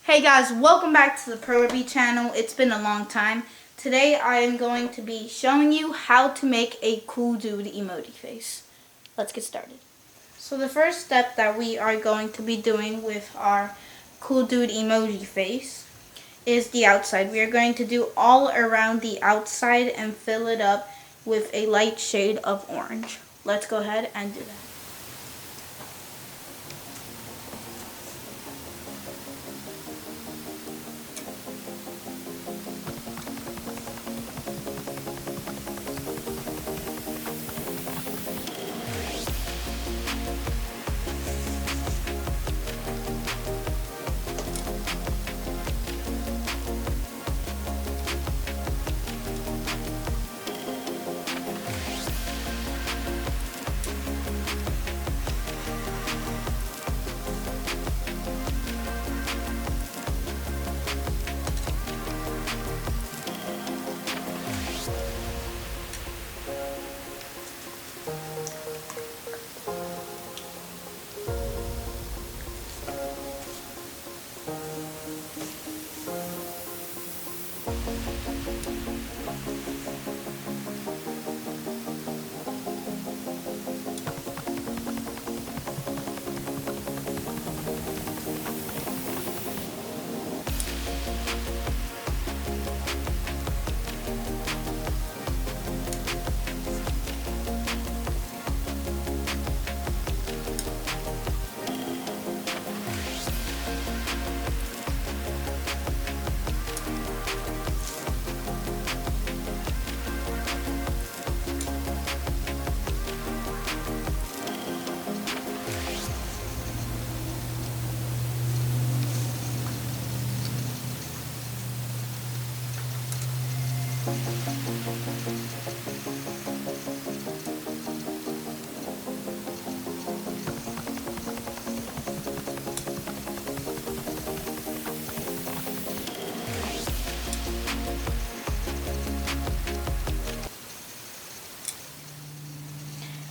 Hey guys, welcome back to the Pro channel. It's been a long time. Today I am going to be showing you how to make a cool dude emoji face. Let's get started. So the first step that we are going to be doing with our cool dude emoji face is the outside. We are going to do all around the outside and fill it up with a light shade of orange. Let's go ahead and do that.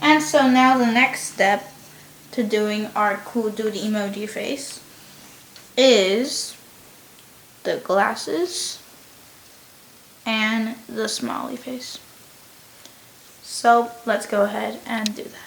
And so now the next step to doing our cool dude emoji face is the glasses and the smiley face. So let's go ahead and do that.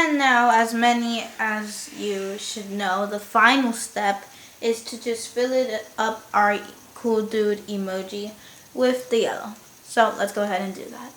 And now, as many as you should know, the final step is to just fill it up our cool dude emoji with the yellow. So let's go ahead and do that.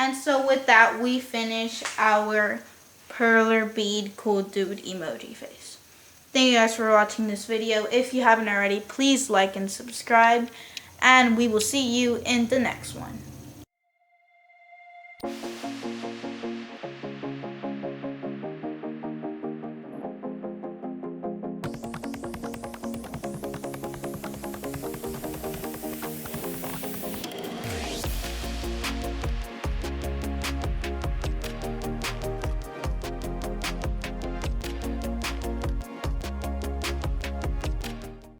And so with that, we finish our perler bead cool dude emoji face. Thank you guys for watching this video. If you haven't already, please like and subscribe. And we will see you in the next one.